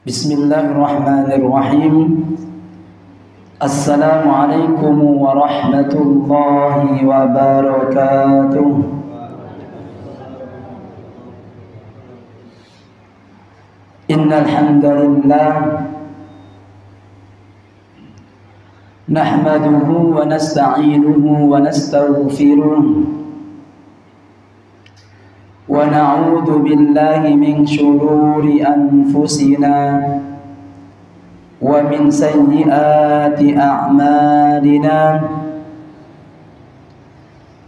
Bismillahirrahmanirrahim. Assalamualaikum warahmatullahi wabarakatuh. Innal hamdalillah nahmaduhu wa nasta'inuhu wa nastaghfiruh wa na'udzu billahi min shururi anfusina wa min sayyiati a'malina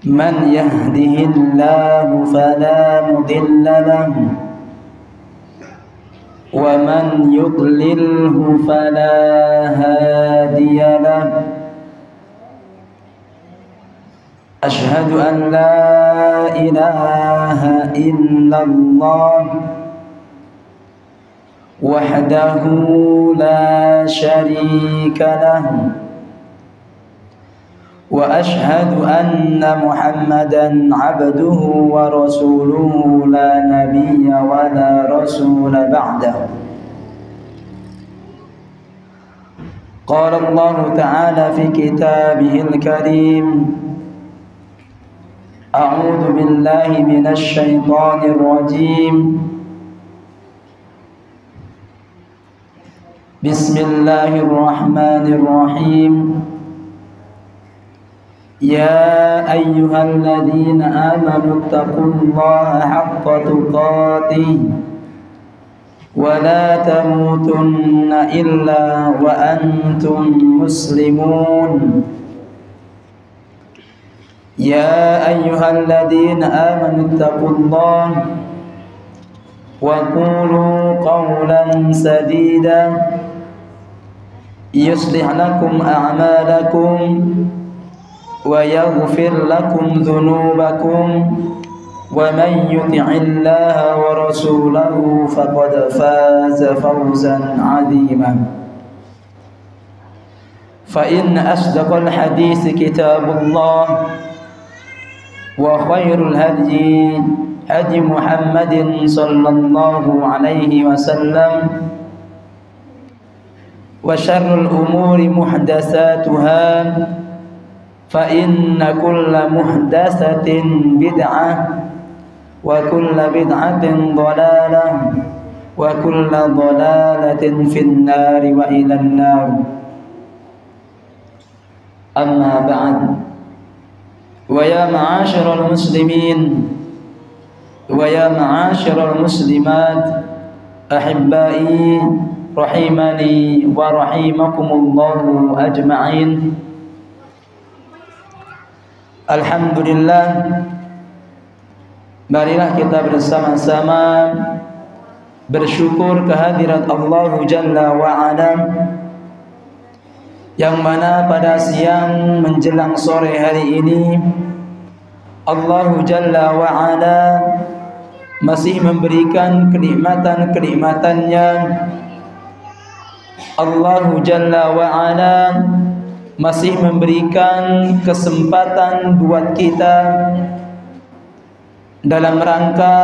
man yahdihillahu fala mudilla lahu wa man yudlilhu fala hadiya lahu. Ashhadu an la ilaha illallah wahdahu la syarika lahu wa ashhadu anna Muhammadan abduhu wa rasuluhu la nabiyya wa la rasula ba'dahu. Qala Allah ta'ala fi kitabihil karim A'udzu billahi minasy syaithanir rajim. Bismillahirrahmanirrahim. Ya ayyuhalladzina amanu taqullaha haqqa tuqatih wa la tamutunna illa wa antum muslimun. Ya ayyuhalladzina amanu taqullaha wa qulu qawlan sadida yuslih lakum a'malakum wa yaghfir lakum dhunubakum wa man yuti'illaha wa rasulahu faqad faza fawzan 'azima. Fa inna asdaqal hadits kitabullah wa khairul hadyi hadi Muhammadin sallallahu alaihi wasallam wa syarrul umuri muhdatsatuha fa inna kulla muhdatsatin bid'ah wa kulla bid'atin dhalalah wa kulla dhalalatin fin nari wa ilan nar. Amma ba'd. Wa ya ma'asyiral muslimin wa ya ma'asyiral muslimat ahibbai rahimani wa rahimakumullahu ajma'in. Alhamdulillah, marilah kita bersama-sama bersyukur kehadirat Allah Jalla wa Ala, yang mana pada siang menjelang sore hari ini Allah Jalla wa Ala masih memberikan kenikmatan-kenikmatannya. Allah Jalla wa Ala masih memberikan kesempatan buat kita dalam rangka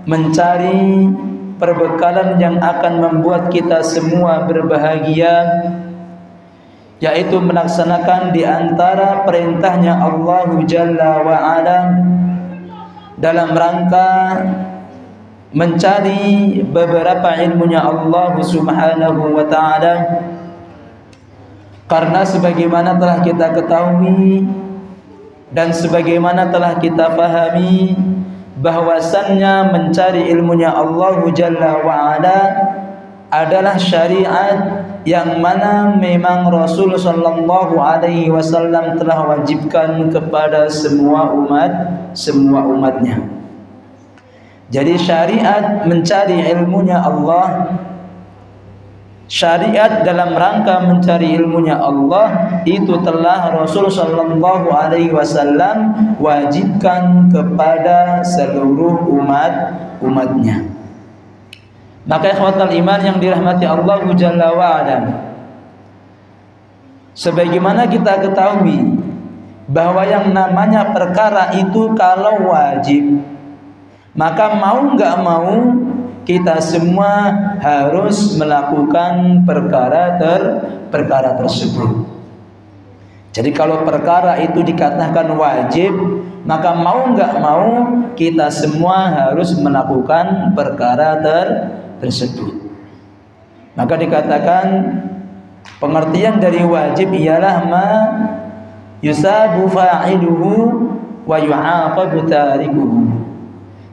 mencari perbekalan yang akan membuat kita semua berbahagia, yaitu melaksanakan di antara perintahnya Allah Jalla wa Ala dalam rangka mencari beberapa ilmunya Allah Subhanahu wa ta'ala. Karena sebagaimana telah kita ketahui dan sebagaimana telah kita pahami bahwasannya mencari ilmunya Allah Jalla wa Ala adalah syariat yang mana memang Rasul sallallahu alaihi wasallam telah wajibkan kepada semua umatnya. Jadi syariat mencari ilmunya Allah, syariat dalam rangka mencari ilmunya Allah itu telah Rasul sallallahu alaihi wasallam wajibkan kepada seluruh umatnya. Maka ikhwatal iman yang dirahmati Allah Jalla wa Ala, sebagaimana kita ketahui bahwa yang namanya perkara itu kalau wajib, maka mau nggak mau kita semua harus melakukan perkara tersebut. Jadi kalau perkara itu dikatakan wajib, maka mau nggak mau kita semua harus melakukan perkara tersebut. Maka dikatakan pengertian dari wajib ialah ma yusabu fa'iluhu wa yu'aqabu tarikuhu.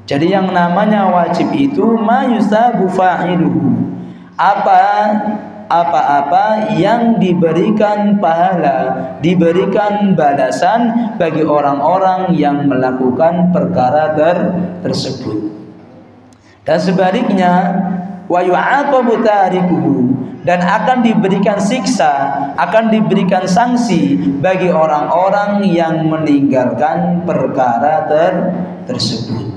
Jadi yang namanya wajib itu ma yusabu fa'iluhu, apa-apa yang diberikan pahala, diberikan balasan bagi orang-orang yang melakukan perkara tersebut. Dan sebaliknya, wa yu'aqabu tarikuhu, dan akan diberikan siksa, akan diberikan sanksi bagi orang-orang yang meninggalkan perkara tersebut.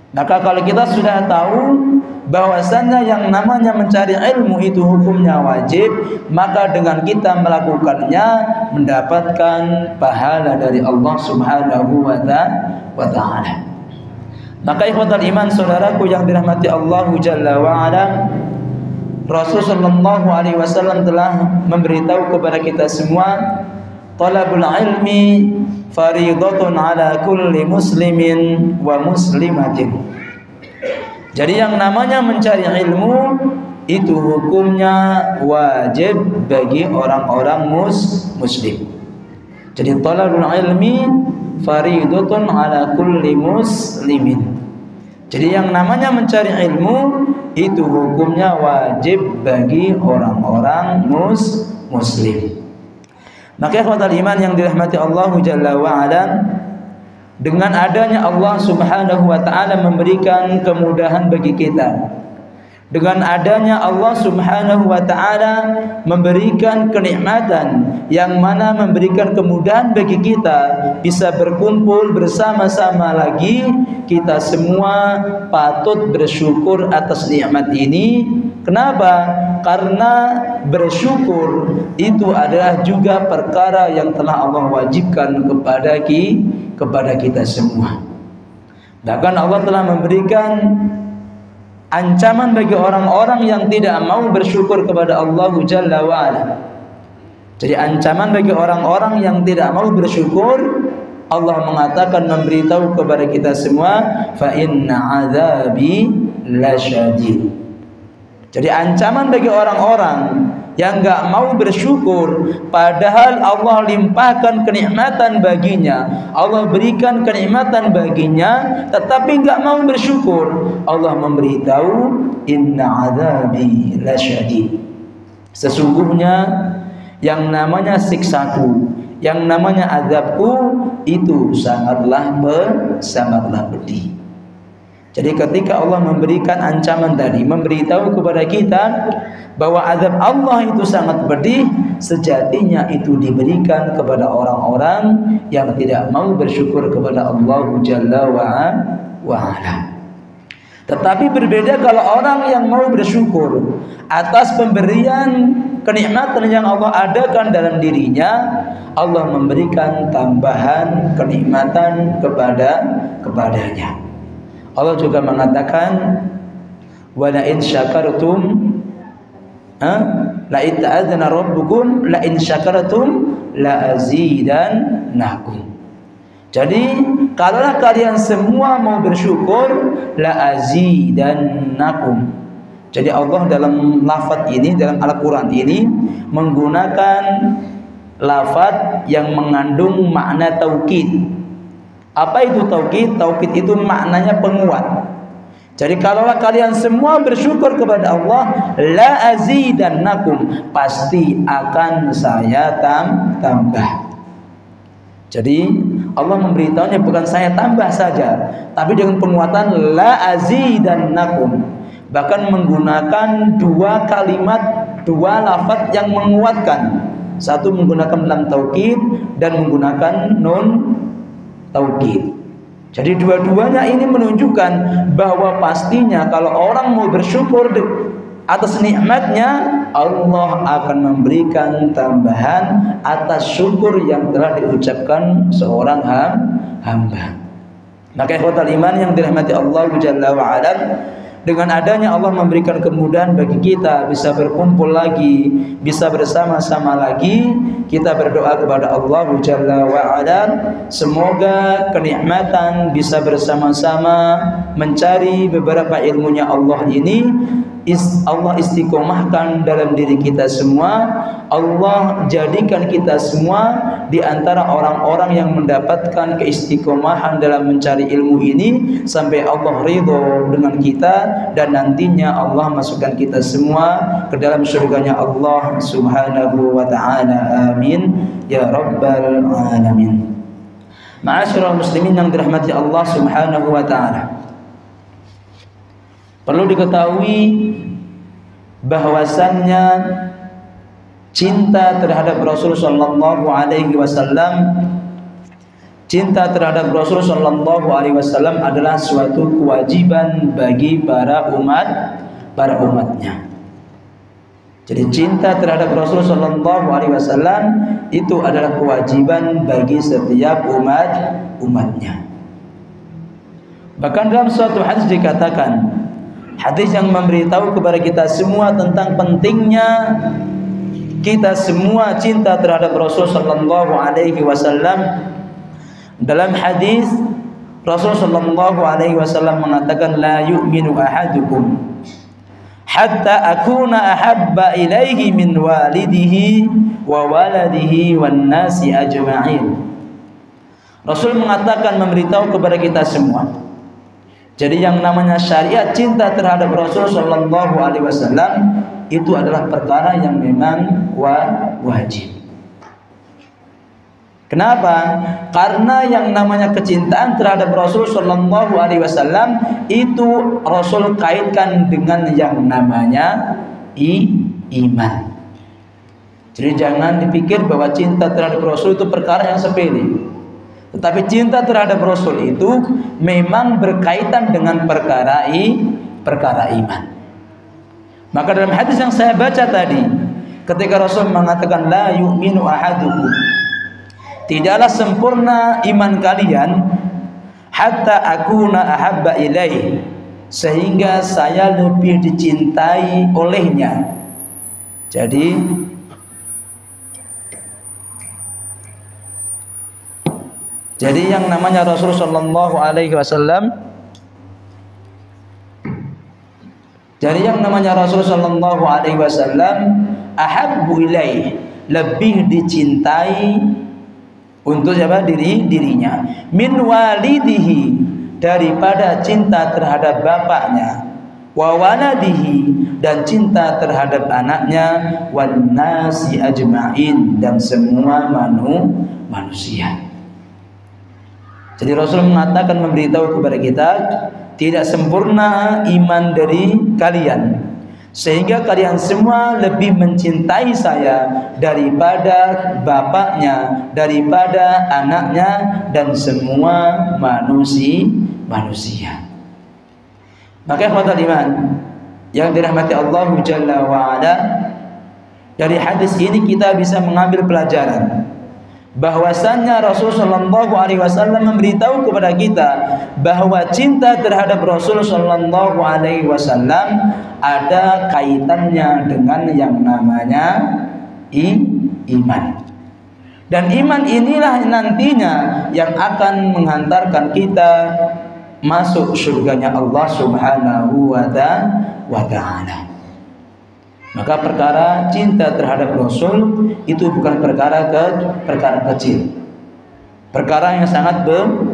Maka kalau kita sudah tahu bahwasannya yang namanya mencari ilmu itu hukumnya wajib, maka dengan kita melakukannya mendapatkan pahala dari Allah Subhanahu wa ta'ala. Maka ikhwatal iman, saudaraku yang dirahmati Allah Jalla wa ala, Rasul sallallahu alaihi wasallam telah memberitahu kepada kita semua, talabul ilmi fariidatun ala kulli muslimin wa muslimatin. Jadi yang namanya mencari ilmu itu hukumnya wajib bagi orang-orang muslim. Jadi talabul ilmi fariidatun ala kulli muslimin. Jadi yang namanya mencari ilmu itu hukumnya wajib bagi orang-orang muslim. Maka ikhwatal iman yang dirahmati Allah Jalla wa ala, dengan adanya Allah Subhanahu wa ta'ala memberikan kemudahan bagi kita, dengan adanya Allah Subhanahu wa ta'ala memberikan kenikmatan yang mana memberikan kemudahan bagi kita bisa berkumpul bersama-sama lagi, kita semua patut bersyukur atas nikmat ini. Kenapa? Karena bersyukur itu adalah juga perkara yang telah Allah wajibkan kepada kita semua. Bahkan Allah telah memberikan ancaman bagi orang-orang yang tidak mau bersyukur kepada Allah Jalla wa ala. Jadi ancaman bagi orang-orang yang tidak mau bersyukur, Allah mengatakan, memberitahu kepada kita semua, fa inna adzabi lasyadid. Jadi ancaman bagi orang-orang yang enggak mau bersyukur, padahal Allah limpahkan kenikmatan baginya, Allah berikan kenikmatan baginya, tetapi enggak mau bersyukur. Allah memberitahu, inna adzabi lasyadid. Sesungguhnya yang namanya siksaku, yang namanya azabku itu sangatlah pedih. Jadi ketika Allah memberikan ancaman tadi, memberitahu kepada kita bahwa azab Allah itu sangat pedih, sejatinya itu diberikan kepada orang-orang yang tidak mau bersyukur kepada Allah Jalla wa ala. Tetapi berbeda kalau orang yang mau bersyukur atas pemberian kenikmatan yang Allah adakan dalam dirinya, Allah memberikan tambahan kenikmatan kepadanya. Allah juga mengatakan, wala in syakartum la in ta'adzana rabbukum la in syakartum la azidannakum. Jadi kalaulah kalian semua mau bersyukur, la azidannakum. Jadi Allah dalam lafaz ini, dalam Al-Quran ini menggunakan lafaz yang mengandung makna taukid. Apa itu taukid? Taukid itu maknanya penguat. Jadi kalaulah kalian semua bersyukur kepada Allah, la azidannakum, pasti akan saya tambah. Jadi Allah memberitahunya bukan saya tambah saja, tapi dengan penguatan la azidannakum. Bahkan menggunakan dua kalimat, dua lafaz yang menguatkan. Satu menggunakan lam taukid dan menggunakan nun taukid. Jadi dua-duanya ini menunjukkan bahwa pastinya kalau orang mau bersyukur atas nikmatnya, Allah akan memberikan tambahan atas syukur yang telah diucapkan seorang hamba. Maka ikhwatal iman yang dirahmati Allah Jalla wa ala, Dengan adanya Allah memberikan kemudahan bagi kita bisa berkumpul lagi, bisa bersama-sama lagi, kita berdoa kepada Allah Jalla wa'ala, semoga kenikmatan bisa bersama-sama mencari beberapa ilmunya Allah ini Allah istiqomahkan dalam diri kita semua. Allah jadikan kita semua di antara orang-orang yang mendapatkan keistiqomahan dalam mencari ilmu ini sampai Allah ridho dengan kita, dan nantinya Allah masukkan kita semua ke dalam surganya Allah Subhanahu wa ta'ala. Amin ya rabbal alamin. Ma'asyiral muslimin yang dirahmati Allah Subhanahu wa ta'ala, perlu diketahui bahwasannya cinta terhadap Rasul sallallahu alaihi wasallam, cinta terhadap Rasul sallallahu alaihi wasallam adalah suatu kewajiban bagi para umatnya. Jadi cinta terhadap Rasul sallallahu alaihi wasallam itu adalah kewajiban bagi setiap umatnya. Bahkan dalam suatu hadis dikatakan, hadis yang memberitahu kepada kita semua tentang pentingnya kita semua cinta terhadap Rasul sallallahu alaihi wasallam. Dalam hadis Rasul sallallahu alaihi wasallam mengatakan, la yu'minu ahadukum hatta akuna ahabba ilaihi min walidihi wa waladihi wan nasi ajma'in. Rasul mengatakan, memberitahu kepada kita semua, jadi yang namanya syariat cinta terhadap Rasul sallallahu alaihi wasallam itu adalah perkara yang memang wajib. Kenapa? Karena yang namanya kecintaan terhadap Rasul sallallahu alaihi wasallam itu Rasul kaitkan dengan yang namanya iman. Jadi jangan dipikir bahwa cinta terhadap Rasul itu perkara yang sepele. Tetapi cinta terhadap Rasul itu memang berkaitan dengan perkara iman. Maka dalam hadis yang saya baca tadi, ketika Rasul mengatakan la yu'minu ahadukum, tidaklah sempurna iman kalian hatta akuna ahabba ilaihi, sehingga saya lebih dicintai olehnya. Jadi yang namanya Rasul sallallahu alaihi wasallam, ahabbu ilaihi, lebih dicintai untuk siapa? Dirinya. Min walidihi, daripada cinta terhadap bapaknya, wa waladihi, dan cinta terhadap anaknya, wan nasi ajma'in, dan semua manusia. Jadi Rasul mengatakan, memberitahu kepada kita, tidak sempurna iman dari kalian sehingga kalian semua lebih mencintai saya daripada bapaknya, daripada anaknya, dan semua manusia. Maka ikhwatal iman yang dirahmati Allah Jalla wa'ala, dari hadis ini kita bisa mengambil pelajaran bahwasannya Rasul sallallahu alaihi wasallam memberitahu kepada kita bahwa cinta terhadap Rasul sallallahu alaihi wasallam ada kaitannya dengan yang namanya iman. Dan iman inilah nantinya yang akan menghantarkan kita masuk surganya Allah Subhanahu wa ta'ala. Maka perkara cinta terhadap Rasul itu bukan perkara kecil, perkara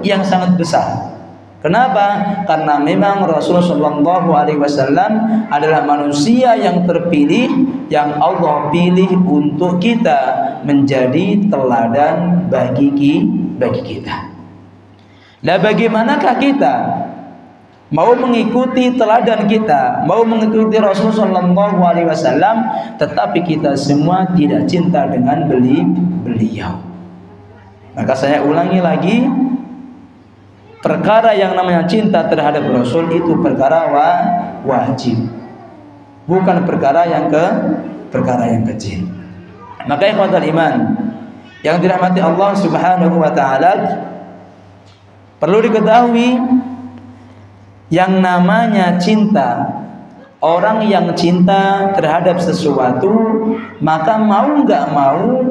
yang sangat besar. Kenapa? Karena memang Rasul sallallahu alaihi wasallam adalah manusia yang terpilih, yang Allah pilih untuk kita menjadi teladan bagi kita. Nah, bagaimanakah kita mau mengikuti teladan kita, mau mengikuti Rasul sallallahu alaihi wasallam, tetapi kita semua tidak cinta dengan beliau? Maka saya ulangi lagi, perkara yang namanya cinta terhadap Rasul itu perkara wajib, bukan perkara yang kecil. Maka ikhwatal iman yang dirahmati Allah Subhanahu wa ta'ala, perlu diketahui Yang namanya cinta, orang yang cinta terhadap sesuatu, maka mau nggak mau,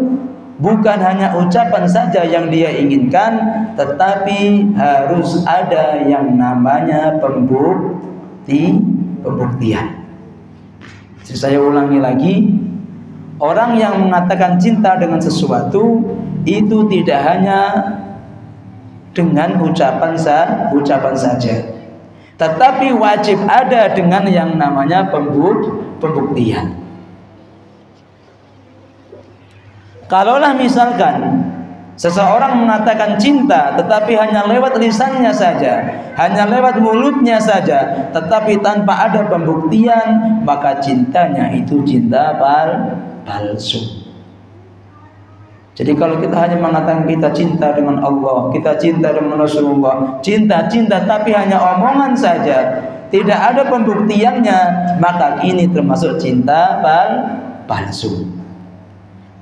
bukan hanya ucapan saja yang dia inginkan, tetapi harus ada yang namanya pembuktian. Jadi saya ulangi lagi, orang yang mengatakan cinta dengan sesuatu itu tidak hanya dengan ucapan saja, tetapi wajib ada dengan yang namanya pembuktian. Kalaulah misalkan seseorang mengatakan cinta tetapi hanya lewat lisannya saja, hanya lewat mulutnya saja, tetapi tanpa ada pembuktian, maka cintanya itu cinta palsu. Jadi kalau kita hanya mengatakan kita cinta dengan Allah, kita cinta dengan Rasulullah, cinta tapi hanya omongan saja, tidak ada pembuktiannya, maka ini termasuk cinta palsu.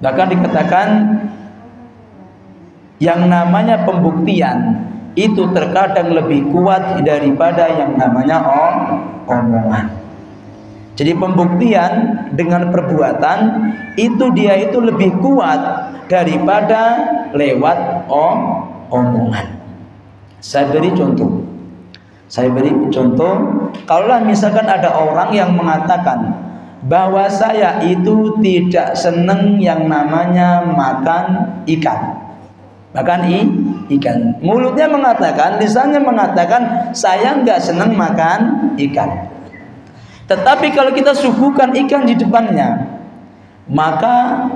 Bahkan dikatakan yang namanya pembuktian itu terkadang lebih kuat daripada yang namanya omongan. Jadi pembuktian dengan perbuatan itu dia itu lebih kuat daripada lewat omongan. Saya beri contoh. Kalaulah misalkan ada orang yang mengatakan bahwa saya itu tidak senang yang namanya makan ikan. Mulutnya mengatakan, lisannya mengatakan saya nggak senang makan ikan. Tetapi kalau kita suguhkan ikan di depannya, maka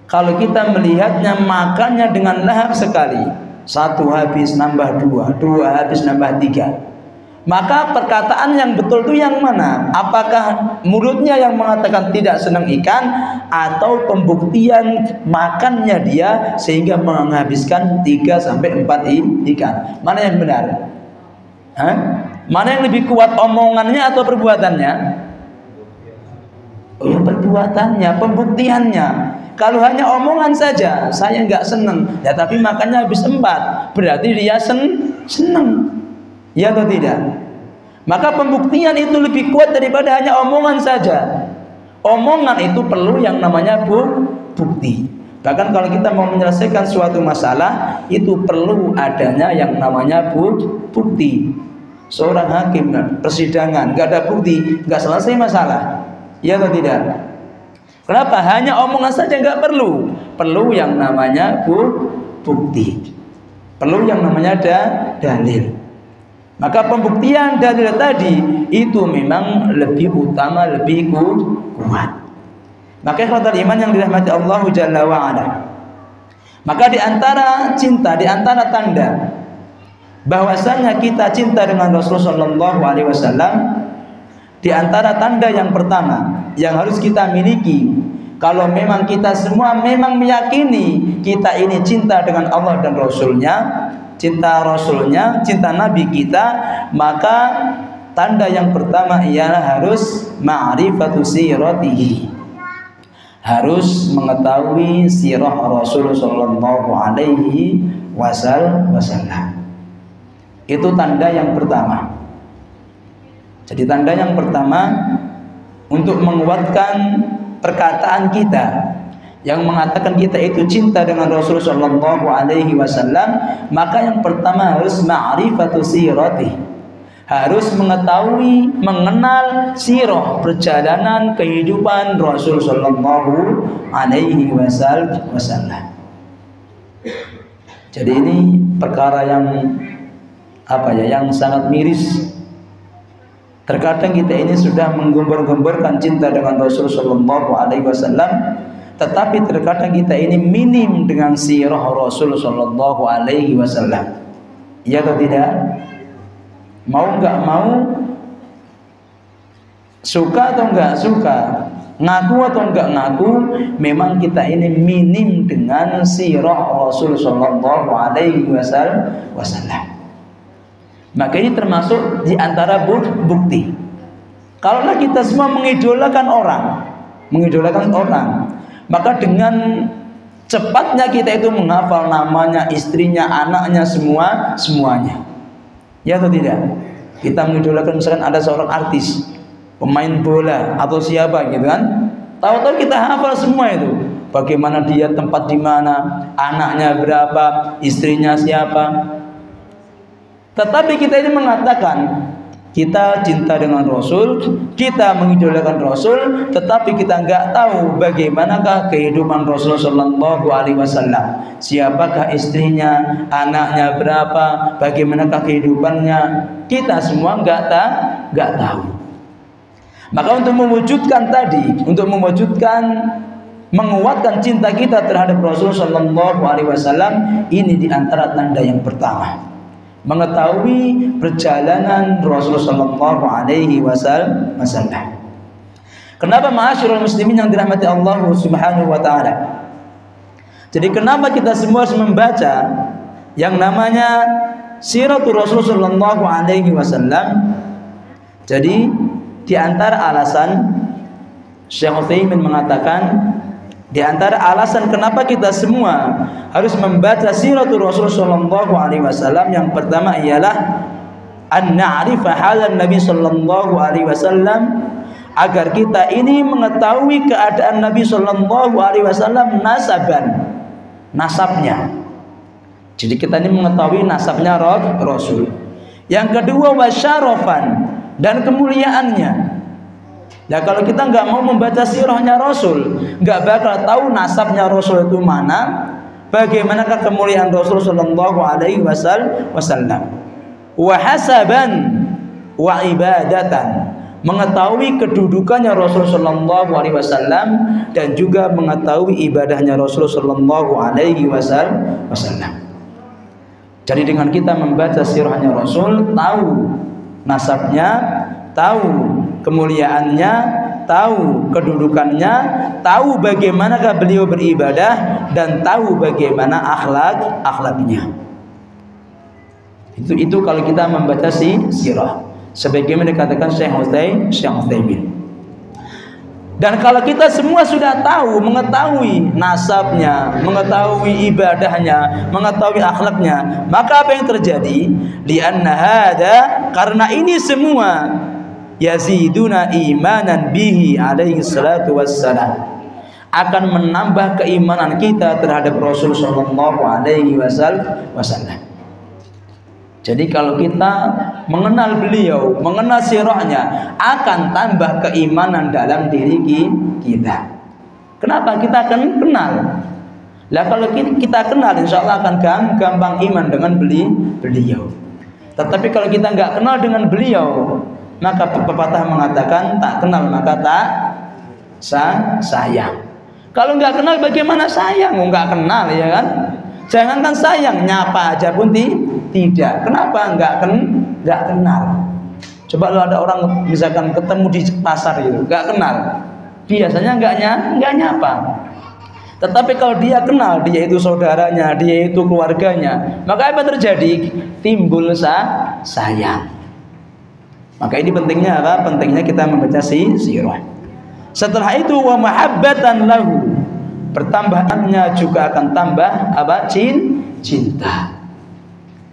kalau kita melihatnya makannya dengan lahap sekali, satu habis nambah dua, dua habis nambah tiga, maka perkataan yang betul itu yang mana? Apakah mulutnya yang mengatakan tidak senang ikan, atau pembuktian makannya dia sehingga menghabiskan 3 sampai 4 ikan? Mana yang benar? Mana yang lebih kuat, omongannya atau perbuatannya? Perbuatannya, pembuktiannya. Kalau hanya omongan saja, saya nggak senang, ya tapi makannya habis 4, berarti dia senang. Ya atau tidak? Maka pembuktian itu lebih kuat daripada hanya omongan saja. Omongan itu perlu yang namanya bukti. Bahkan kalau kita mau menyelesaikan suatu masalah, itu perlu adanya yang namanya bukti. Seorang hakim persidangan nggak ada bukti, nggak selesai masalah. Ya atau tidak? Kenapa? Hanya omongan saja nggak perlu. Perlu yang namanya bukti. Perlu yang namanya dalil. Maka pembuktian dalil tadi itu memang lebih utama, lebih kuat. Maka ikhwatul iman yang dirahmati Allah Jalla wa Ala, maka di antara cinta, di antara tanda bahwasanya kita cinta dengan Rasulullah sallallahu alaihi wasallam, di antara tanda yang pertama yang harus kita miliki, kalau memang kita semua memang meyakini kita ini cinta dengan Allah dan Rasulnya, cinta Rasulnya, cinta Nabi kita, maka tanda yang pertama ialah harus ma'rifatu siratihi, harus mengetahui sirah Rasul sallallahu alaihi wasallam. Itu tanda yang pertama. Jadi tanda yang pertama untuk menguatkan perkataan kita yang mengatakan kita itu cinta dengan Rasul sallallahu alaihi wasallam, maka yang pertama harus ma'rifatu sirati, harus mengetahui, mengenal sirah, perjalanan kehidupan Rasul sallallahu alaihi wasallam. Jadi ini perkara yang yang sangat miris. Terkadang kita ini sudah menggembar-gemborkan cinta dengan Rasul sallallahu alaihi wasallam, tetapi terkadang kita ini minim dengan sirah Rasul sallallahu alaihi wasallam. Iya atau tidak? Mau nggak mau, suka atau nggak suka, ngaku atau nggak ngaku, memang kita ini minim dengan sirah Rasul sallallahu alaihi wasallam. Maka ini termasuk di antara bukti. Kalaulah kita semua mengidolakan orang, maka dengan cepatnya kita itu menghafal namanya, istrinya, anaknya, semuanya. Ya atau tidak? Kita mengidolakan misalkan ada seorang artis, pemain bola atau siapa gitu kan. Tahu-tahu kita hafal semua itu. Bagaimana dia, tempat di mana, anaknya berapa, istrinya siapa. Tetapi kita ini mengatakan kita cinta dengan Rasul, kita mengidolakan Rasul, tetapi kita nggak tahu bagaimanakah kehidupan Rasul Shallallahu Alaihi Wasallam. Siapakah istrinya, anaknya berapa, bagaimanakah kehidupannya, kita semua nggak tahu. Maka untuk mewujudkan tadi, untuk mewujudkan menguatkan cinta kita terhadap Rasul Shallallahu Alaihi Wasallam, ini diantara tanda yang pertama. Mengetahui perjalanan Rasulullah Sallallahu Alaihi Wasallam. Kenapa ma'asyiral muslimin yang dirahmati Allah Subhanahu Wa Taala? Jadi kenapa kita semua harus membaca yang namanya Siratul Rasul Sallallahu Alaihi Wasallam? Jadi di antara alasan Syekh Utsaimin mengatakan, di antara alasan kenapa kita semua harus membaca Siratul Rasul Sallallahu Alaihi Wasallam, yang pertama ialah an na'rifa halan Nabi Sallallahu Alaihi Wasallam, agar kita ini mengetahui keadaan Nabi Sallallahu Alaihi Wasallam nasabnya. Jadi kita ini mengetahui nasabnya Rasul. Yang kedua wasyarafan, dan kemuliaannya. Ya kalau kita nggak mau membaca sirahnya Rasul, nggak bakal tahu nasabnya Rasul itu mana, bagaimanakah kemuliaan Rasul Sallallahu Alaihi Wasallam. Wa hasaban wa ibadatan, mengetahui kedudukannya Rasul Sallallahu Alaihi Wasallam dan juga mengetahui ibadahnya Rasul Sallallahu Alaihi Wasallam. Jadi dengan kita membaca sirahnya Rasul, tahu nasabnya, tahu kemuliaannya, tahu kedudukannya, tahu bagaimanakah beliau beribadah, dan tahu bagaimana akhlaknya. Itu kalau kita membaca sirah, sebagaimana dikatakan Syekh Utsaimin. Dan kalau kita semua sudah tahu, mengetahui nasabnya, mengetahui ibadahnya, mengetahui akhlaknya, maka apa yang terjadi? Lianna hada, karena ini semua yaziduna imanan bihi alaihi salatu wassalam, akan menambah keimanan kita terhadap Rasul Sallallahu Alaihi Wasallam. Jadi kalau kita mengenal beliau, mengenal sirahnya, akan tambah keimanan dalam diri kita. Kenapa? Kita akan kenal. Lah kalau kita kenal, insya Allah akan gampang iman dengan beliau. Tetapi kalau kita nggak kenal dengan beliau, maka pepatah mengatakan tak kenal maka tak sayang. Kalau nggak kenal bagaimana sayang? Nggak kenal, ya kan? Jangankan sayang, nyapa aja pun tidak. Kenapa? Nggak kenal. Coba lo ada orang misalkan ketemu di pasar gitu, nggak kenal, biasanya nggak nyapa. Tetapi kalau dia kenal, dia itu saudaranya, dia itu keluarganya, maka apa terjadi? Timbul sayang. Maka ini pentingnya apa? Pentingnya kita membaca sirah. Setelah itu wa mahabbatan lahu, pertambahannya juga akan tambah apa? Cinta.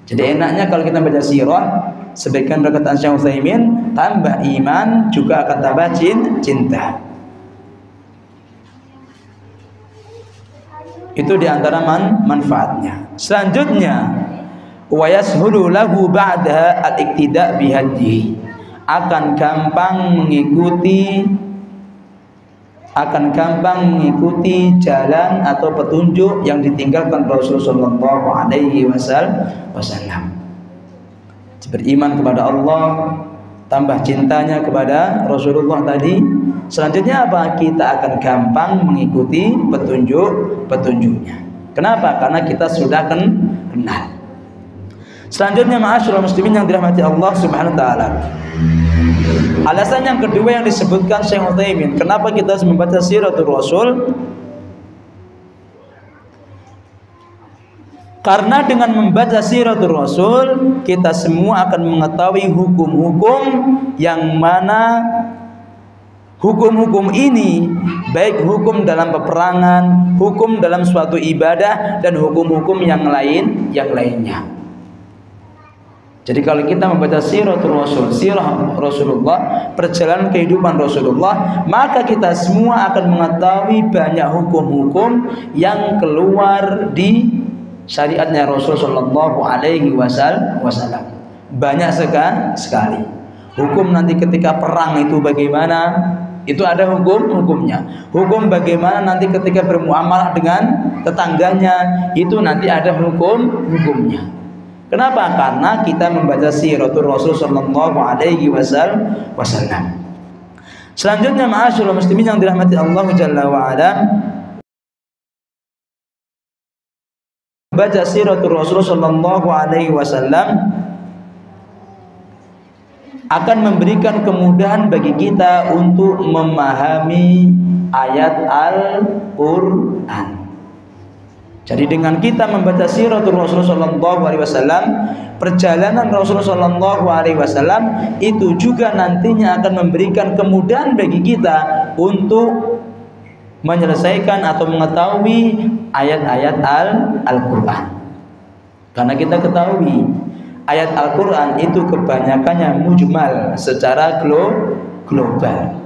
Jadi enaknya kalau kita baca sirah, sebagian perkataan Syekh Utsaimin, tambah iman juga akan tambah cinta. Itu diantara manfaatnya. Selanjutnya, wa yashulu lahu ba'da al-iqtida' bihadihi, akan gampang mengikuti jalan atau petunjuk yang ditinggalkan Rasulullah Shallallahu Alaihi Wasallam. Beriman kepada Allah, tambah cintanya kepada Rasulullah tadi. Selanjutnya apa? Kita akan gampang mengikuti petunjuknya. Kenapa? Karena kita sudah kenal. Selanjutnya ma'asyiral muslimin yang dirahmati Allah Subhanahu wa taala. Alasan yang kedua yang disebutkan Syekh Utsaimin, kenapa kita harus membaca Siratul Rasul? Karena dengan membaca Siratul Rasul, kita semua akan mengetahui hukum-hukum yang mana hukum-hukum ini, baik hukum dalam peperangan, hukum dalam suatu ibadah, dan hukum-hukum yang lainnya. Jadi kalau kita membaca siratul Rasul, sirah Rasulullah, perjalanan kehidupan Rasulullah, maka kita semua akan mengetahui banyak hukum-hukum yang keluar di syariatnya Rasul sallallahu alaihi wasallam. Banyak sekali. Hukum nanti ketika perang itu bagaimana? Itu ada hukumnya. Hukum bagaimana nanti ketika bermuamalah dengan tetangganya, itu nanti ada hukumnya. Kenapa? Karena kita membaca siratul Rasul sallallahu alaihi wasallam. Selanjutnya, ma'asyiral muslimin yang dirahmati Allah Jalla wa ala, baca siratul Rasul sallallahu alaihi wasallam akan memberikan kemudahan bagi kita untuk memahami ayat Al-Qur'an. Jadi dengan kita membaca siratul Rasul sallallahu alaihi wasallam, perjalanan Rasul sallallahu alaihi wasallam itu juga nantinya akan memberikan kemudahan bagi kita untuk menyelesaikan atau mengetahui ayat-ayat Al-Qur'an. Karena kita ketahui ayat Al-Qur'an itu kebanyakannya mujmal, secara global.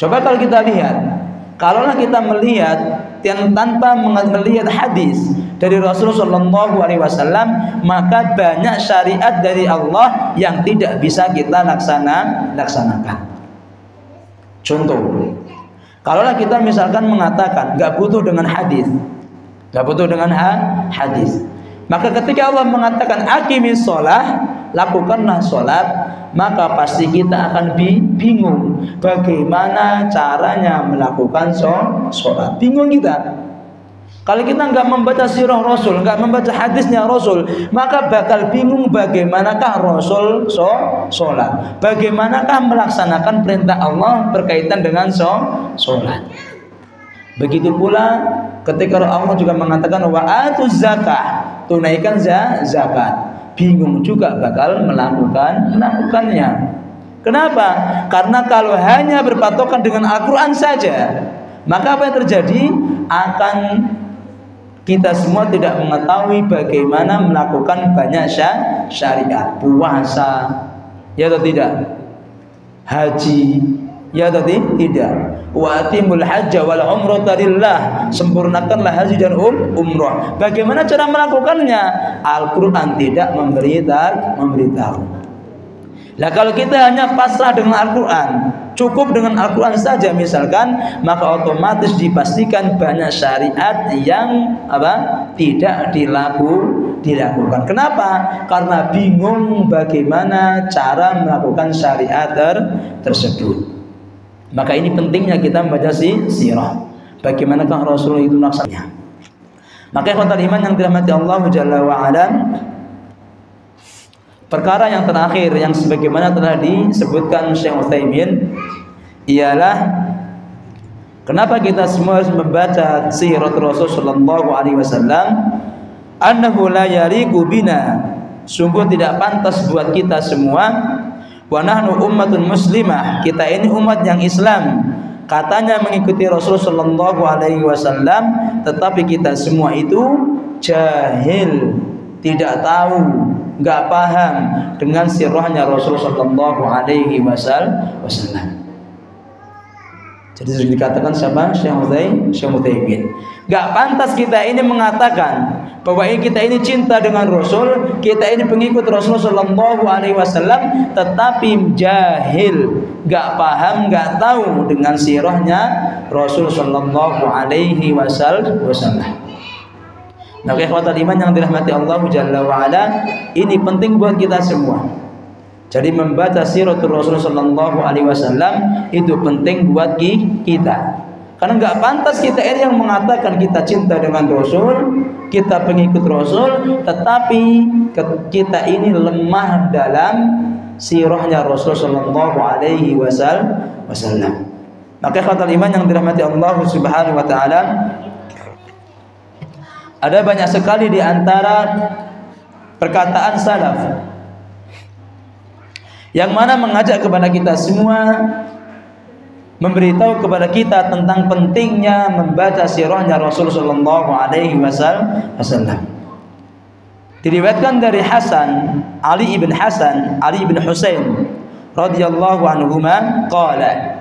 Coba kalau kita lihat, kalaulah kita melihat tanpa melihat hadis dari Rasulullah sallallahu alaihi wasallam, maka banyak syariat dari Allah yang tidak bisa kita laksanakan. Contoh, kalaulah kita misalkan mengatakan nggak butuh dengan hadis, maka ketika Allah mengatakan aqimis shalah, lakukanlah sholat, maka pasti kita akan bingung bagaimana caranya melakukan sholat. Bingung kita. Kalau kita nggak membaca sirah Rasul, nggak membaca hadisnya Rasul, maka bakal bingung bagaimanakah Rasul sholat, bagaimanakah melaksanakan perintah Allah berkaitan dengan sholat. Begitu pula ketika Allah juga mengatakan wa atuz zakah, tunaikan zakat. Bingung juga bakal melakukannya. Kenapa? Karena kalau hanya berpatokan dengan Al-Quran saja, maka apa yang terjadi? Akan kita semua tidak mengetahui bagaimana melakukan banyak syariat. Puasa, ya atau tidak? Haji, ya atau tidak? Wa atimul hajja wal umrata lillah, sempurnakanlah haji dan umrah. Bagaimana cara melakukannya? Al-Quran tidak memberitahu. Lah kalau kita hanya pasrah dengan Al-Quran, cukup dengan Al-Quran saja misalkan, maka otomatis dipastikan banyak syariat yang tidak dilakukan. Kenapa? Karena bingung bagaimana cara melakukan syariat tersebut. Maka ini pentingnya kita membaca sirah. Bagaimanakah Rasul itu melaksanakannya? Maka ikhwatal iman yang dirahmati Allah Jalla wa ala, perkara yang terakhir yang sebagaimana telah disebutkan Syekh Utsaimin ialah kenapa kita semua harus membaca sirat Rasul sallallahu alaihi wasallam, annahu la yaliqu bina, sungguh tidak pantas buat kita semua, wa nahnu ummatun muslimah, kita ini umat yang Islam, katanya mengikuti Rasul sallallahu alaihi wasallam, tetapi kita semua itu jahil, tidak tahu, enggak paham dengan sirahnya Rasul sallallahu alaihi wasallam. Jadi sudah dikatakan siapa? Syekh Utsaimin. Enggak pantas kita ini mengatakan bahwa kita ini cinta dengan Rasul, kita ini pengikut Rasul sallallahu alaihi wasallam, tetapi jahil, enggak paham, enggak tahu dengan sirahnya Rasul sallallahu alaihi wasallam. Nah, ikhwatal iman yang dirahmati Allah Jalla wa ala, ini penting buat kita semua. Jadi membaca siratul Rasul sallallahu alaihi wasallam itu penting buat kita. Karena enggak pantas kita ini yang mengatakan kita cinta dengan Rasul, kita pengikut Rasul, tetapi kita ini lemah dalam sirahnya Rasul sallallahu alaihi wasallam. Maka ikhwatal iman yang dirahmati Allah Subhanahu wa taala, ada banyak sekali di antara perkataan salaf yang mana mengajak kepada kita semua, memberitahu kepada kita tentang pentingnya membaca sirahnya Rasul sallallahu alaihi wasallam. Diriwayatkan dari Hasan, Ali ibn Husain radhiyallahu anhuma qala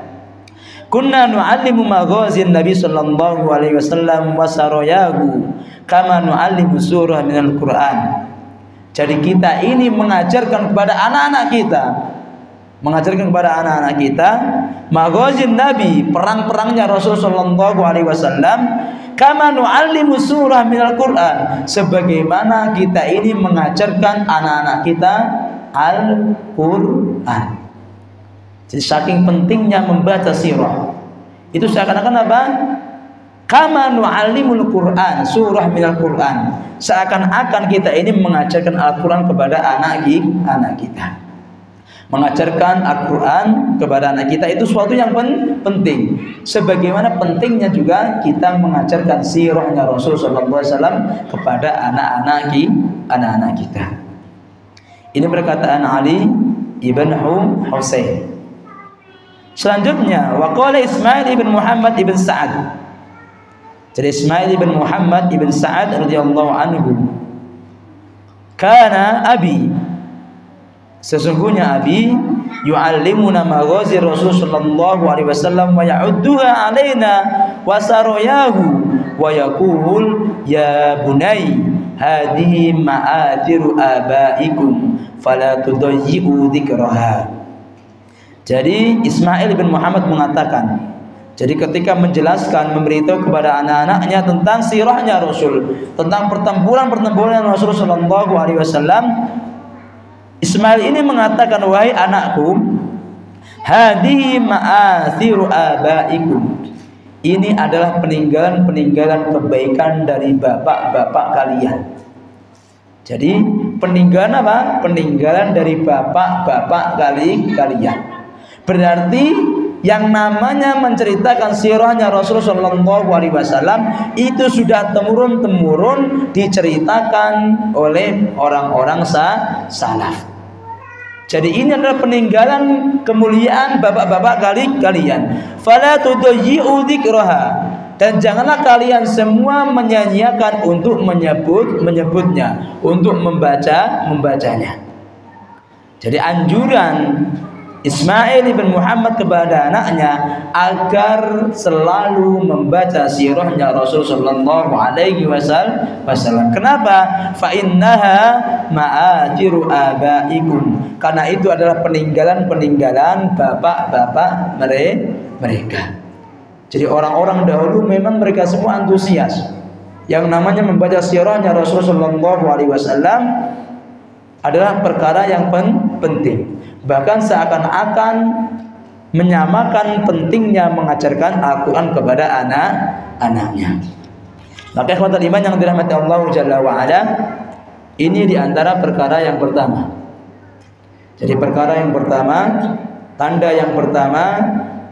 kunna nu'allimu maghazin Nabi sallallahu alaihi wasallam wa sarayahu kama nu'allimu surah minal Qur'an. Jadi kita ini mengajarkan kepada anak-anak kita maghazin Nabi, perang-perangnya Rasul sallallahu alaihi wasallam, kama nu'allimu surah minal Qur'an, sebagaimana kita ini mengajarkan anak-anak kita Al-Qur'an. Jadi saking pentingnya membaca sirah. Itu seakan-akan apa? Kama nu'allimul Qur'an, surah minal Qur'an. Seakan-akan kita ini mengajarkan Al-Qur'an kepada anak kita. Mengajarkan Al-Quran kepada anak kita itu suatu yang penting. Sebagaimana pentingnya juga kita mengajarkan sirahnya Rasul sallallahu alaihi wasallam kepada anak-anak kita. Ini perkataan Ali ibn Husain. Selanjutnya, waqala Ismail ibn Muhammad ibn Sa'ad. Jadi Ismail ibn Muhammad ibn Sa'ad radhiyallahu anhu, kana abi, sesungguhnya abi yu'allimuna maghazi Rasul sallallahu alaihi wasallam wa ya'udduha alaina wa sarayahu wa yaqul ya bunai hadhihi ma'athiru abaikum fala tudayyi'u dzikraha. Jadi Ismail bin Muhammad mengatakan, jadi ketika menjelaskan, memberitahu kepada anak-anaknya tentang sirahnya Rasul, tentang pertempuran Rasul sallallahu alaihi wasallam, Ismail ini mengatakan, wahai anakku, hadhihi ma'athiru abaikum, ini adalah peninggalan kebaikan dari bapak-bapak kalian. Jadi peninggalan apa? Peninggalan dari bapak-bapak kalian. Berarti yang namanya menceritakan sirahnya Rasul sallallahu alaihi wasallam itu sudah temurun-temurun diceritakan oleh orang-orang salaf. Jadi ini adalah peninggalan kemuliaan bapak-bapak kalian. Fala tudayyi'u dzikraha, dan janganlah kalian semua menyanyiakan untuk menyebutnya, untuk membacanya. Jadi anjuran Ismail bin Muhammad kepada anaknya agar selalu membaca sirahnya Rasul sallallahu alaihi wasallam. Kenapa? Fa innaha ma'athiru abaikum, karena itu adalah peninggalan bapak-bapak mereka. Jadi orang-orang dahulu memang mereka semua antusias. Yang namanya membaca sirahnya Rasul sallallahu alaihi wasallam adalah perkara yang penting. Bahkan seakan-akan menyamakan pentingnya mengajarkan Al-Quran kepada anak-anaknya. Maka ikhwatul iman yang dirahmati Allah Jalla wa'ala, ini diantara perkara yang pertama. Jadi perkara yang pertama, tanda yang pertama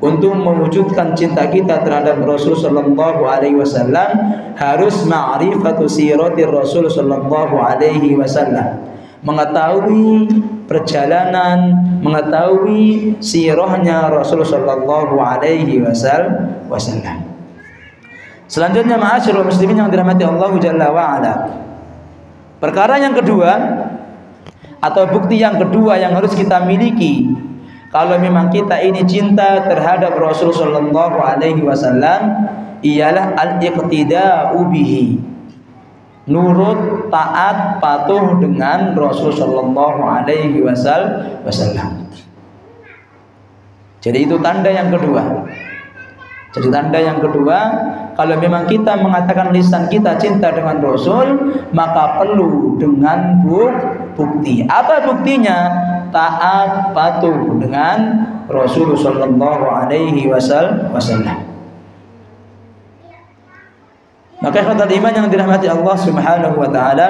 untuk mewujudkan cinta kita terhadap Rasul sallallahu alaihi wasallam harus ma'rifatu siratir Rasul sallallahu alaihi wasallam. Mengetahui perjalanan, mengetahui sirahnya Rasul sallallahu alaihi wasallam. Selanjutnya ma'asyiral muslimin yang dirahmati Allah Jalla wa ala, perkara yang kedua atau bukti yang kedua yang harus kita miliki kalau memang kita ini cinta terhadap Rasul sallallahu alaihi wasallam ialah al-iqtida'u bihi, nurut, taat, patuh dengan Rasul sallallahu alaihi wasallam. Jadi itu tanda yang kedua. Jadi tanda yang kedua, kalau memang kita mengatakan lisan kita cinta dengan Rasul, maka perlu dengan bukti. Apa buktinya? Taat, patuh dengan Rasul sallallahu alaihi wasallam. Maka ikhwatul iman yang dirahmati Allah Subhanahu wa taala,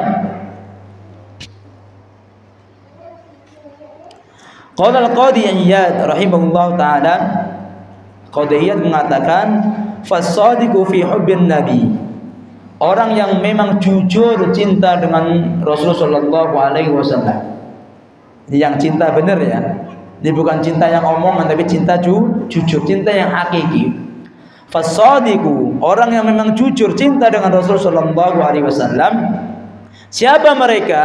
qala al-Qadhi Iyad rahimahullah taala, Qadhi Iyad mengatakan, fas-sadiqu fi hubbin nabi, orang yang memang jujur cinta dengan Rasulullah sallallahu alaihi wasallam. Yang cinta benar ya. Ini bukan cinta yang omongan, tapi cinta jujur, cinta yang hakiki. Fasadiqu, orang yang memang jujur cinta dengan Rasul sallallahu alaihi wasallam, Siapa mereka?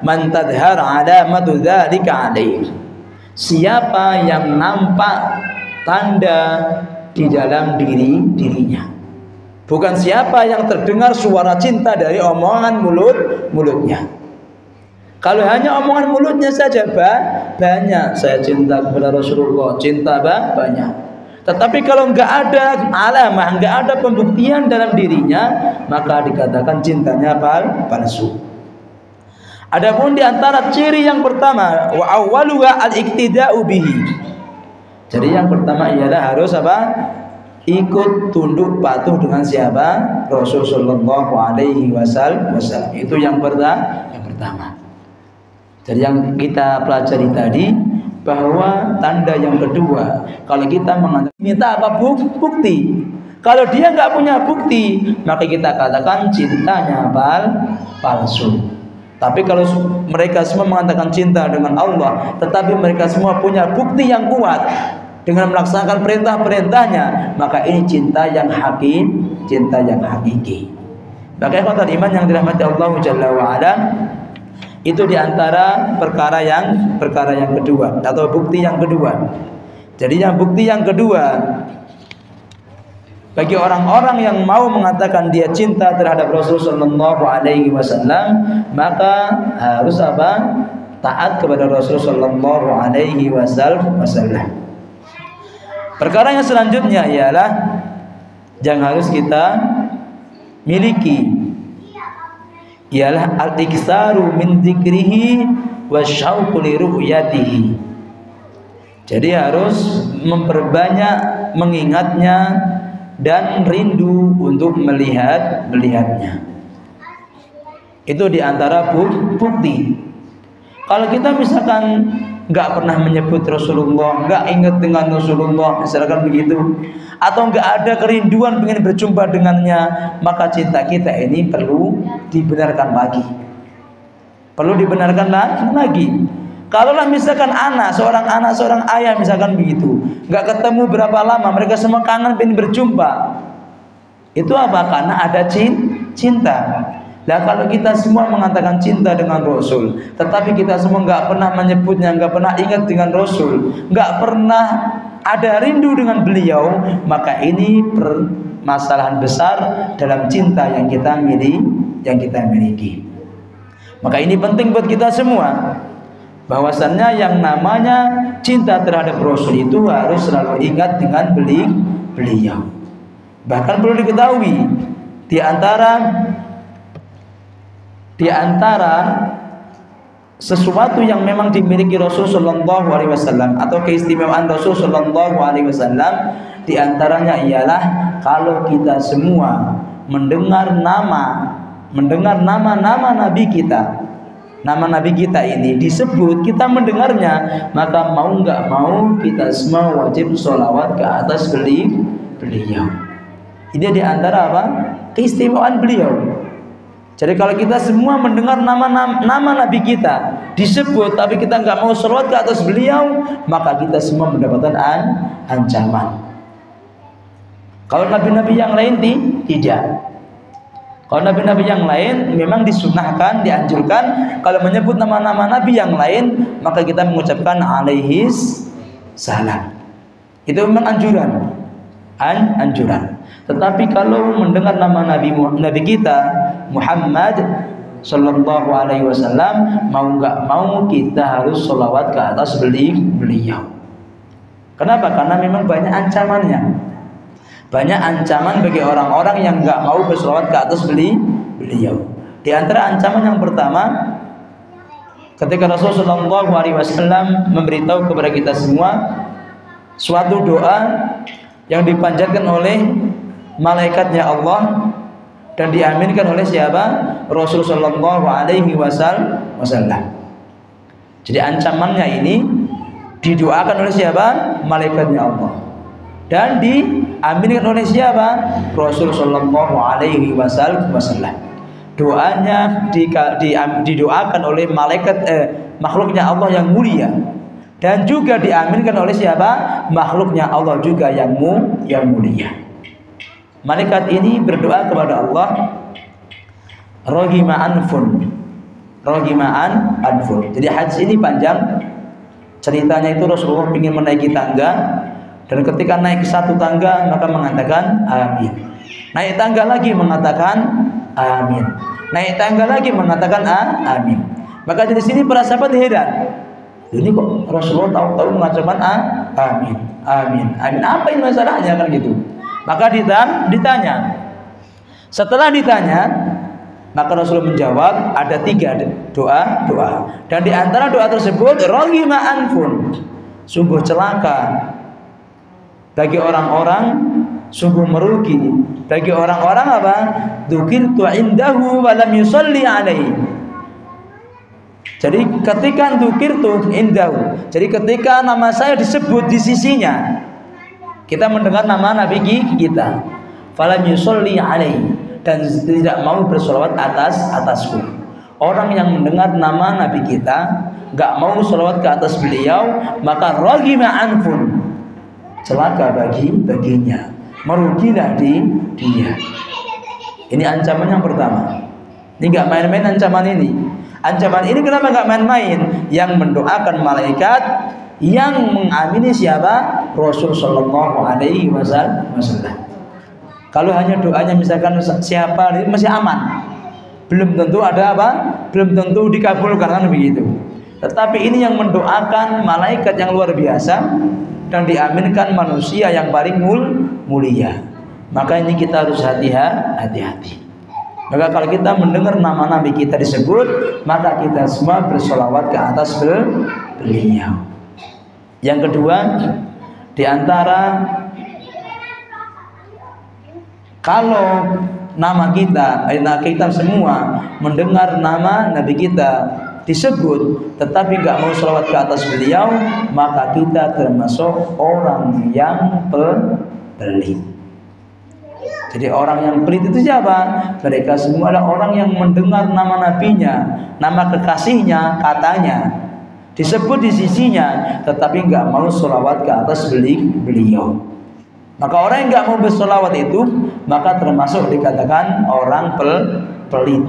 Man tadhhar alamatu dzalika alaih. Siapa yang nampak tanda di dalam dirinya. Bukan siapa yang terdengar suara cinta dari omongan mulutnya. Kalau hanya omongan mulutnya saja banyak, saya cinta kepada Rasulullah, cinta banyak. Tetapi kalau enggak ada alamah, enggak ada pembuktian dalam dirinya, maka dikatakan cintanya palsu. Adapun di antara ciri yang pertama, wa awwaluha al-iktida'u bihi. Jadi yang pertama ialah harus apa? Ikut tunduk patuh dengan siapa? Rasul sallallahu alaihi wasallam. Itu yang pertama. Jadi yang kita pelajari tadi, bahwa tanda yang kedua, kalau kita minta apa? Bukti. Kalau dia nggak punya bukti, maka kita katakan cintanya palsu. Tapi kalau mereka semua mengatakan cinta dengan Allah, tetapi mereka semua punya bukti yang kuat dengan melaksanakan perintah-perintahnya, maka ini cinta yang hakiki. Maka ikhwatal iman yang dirahmati Allah Jalla wa Ala, itu diantara perkara yang kedua atau bukti yang kedua. Jadi yang bukti yang kedua, bagi orang-orang yang mau mengatakan dia cinta terhadap Rasulullah sallallahu alaihi wasallam, maka harus apa? Taat kepada Rasulullah sallallahu alaihi wasallam. Perkara yang selanjutnya ialah yang harus kita miliki ialah al-iktsaru min dzikrihi wasyauqu li ru'yatihi. Jadi harus memperbanyak mengingatnya dan rindu untuk melihatnya. Itu diantara bukti. Kalau kita misalkan nggak pernah menyebut Rasulullah, nggak ingat dengan Rasulullah, misalkan begitu, atau nggak ada kerinduan pengen berjumpa dengannya, maka cinta kita ini perlu dibenarkan lagi. Kalaulah misalkan seorang ayah misalkan begitu, nggak ketemu berapa lama, mereka semua kangen pengen berjumpa. Itu apa? Karena ada cinta. Nah, kalau kita semua mengatakan cinta dengan Rasul, tetapi kita semua nggak pernah menyebutnya, nggak pernah ingat dengan Rasul, nggak pernah ada rindu dengan beliau, maka ini permasalahan besar dalam cinta yang kita miliki. Maka ini penting buat kita semua, bahwasannya yang namanya cinta terhadap Rasul itu harus selalu ingat dengan beliau. Bahkan perlu diketahui di antara sesuatu yang memang dimiliki Rasul sallallahu alaihi wasallam atau keistimewaan Rasul sallallahu alaihi wasallam, di antaranya ialah kalau kita semua mendengar nama nabi kita, nama nabi kita ini disebut, kita mendengarnya, maka mau nggak mau kita semua wajib sholawat ke atas beliau. Ini di antara apa? Keistimewaan beliau. Jadi kalau kita semua mendengar nama nabi kita disebut, tapi kita nggak mau sholawat ke atas beliau, maka kita semua mendapatkan ancaman. Kalau nabi-nabi yang lain tidak. Kalau nabi-nabi yang lain memang disunahkan, dianjurkan kalau menyebut nama-nama nabi yang lain, maka kita mengucapkan alaihis salam. Itu memang anjuran. Tetapi kalau mendengar nama nabi kita Muhammad sallallahu alaihi wasallam, mau nggak mau kita harus sholawat ke atas beliau. Kenapa? Karena memang banyak ancamannya. Banyak ancaman bagi orang-orang yang nggak mau bersolawat ke atas beliau. Di antara ancaman yang pertama, ketika Rasulullah SAW memberitahu kepada kita semua suatu doa yang dipanjatkan oleh malaikatnya Allah dan diaminkan oleh siapa? Rasulullah SAW. Jadi ancamannya ini didoakan oleh siapa? Malaikatnya Allah. Dan diaminkan oleh siapa? Rasulullah SAW. Doanya didoakan oleh makhluknya Allah yang mulia, dan juga diaminkan oleh siapa? Makhluknya Allah juga yang mulia. Malaikat ini berdoa kepada Allah, Rahima anfun Rohima'an anfun. Jadi hadis ini panjang. Ceritanya itu Rasulullah ingin menaiki tangga, dan ketika naik ke satu tangga maka mengatakan amin. Naik tangga lagi mengatakan amin. Naik tangga lagi mengatakan amin. Maka dari sini para sahabat heran. Ini kok Rasulullah tahu-tahu mengucapkan amin, amin, amin. Apa ini masalahnya kan gitu? Maka ditanya. Setelah ditanya, maka Rasulullah menjawab ada 3 doa. Dan di antara doa tersebut rohima anfun, sungguh celaka bagi orang-orang, sungguh merugi bagi orang-orang apa? Dzukirtu indahu wa lam yusalli alaihi. Jadi ketika dzukirtu indahu, jadi ketika nama saya disebut di sisinya, kita mendengar nama Nabi kita, falam yusalli alaihi, dan tidak mau bersolawat atasku. Orang yang mendengar nama Nabi kita enggak mau solawat ke atas beliau, maka rohima anfun, celaka baginya, merugilah dia. Ini ancaman yang pertama. Ini enggak main-main ancaman ini. Ancaman ini kenapa enggak main-main? Yang mendoakan malaikat yang mengamini siapa? Rasul sallallahu alaihi wasallam. Kalau hanya doanya misalkan siapa masih aman, belum tentu ada apa? Belum tentu dikabulkan, kan begitu. Tetapi ini yang mendoakan malaikat yang luar biasa dan diaminkan manusia yang paling mulia. Maka ini kita harus hati-hati. Maka kalau kita mendengar nama Nabi kita disebut, maka kita semua bersolawat ke atas beliau. Yang kedua, di antara kalau nama kita semua mendengar nama Nabi kita disebut, tetapi nggak mau sholawat ke atas beliau, maka kita termasuk orang yang pelit. Jadi orang yang pelit itu siapa? Mereka semua adalah orang yang mendengar nama nabinya, nama kekasihnya, katanya disebut di sisinya, tetapi nggak mau sholawat ke atas beliau. Maka orang yang nggak mau bersolawat itu, maka termasuk dikatakan orang pelit.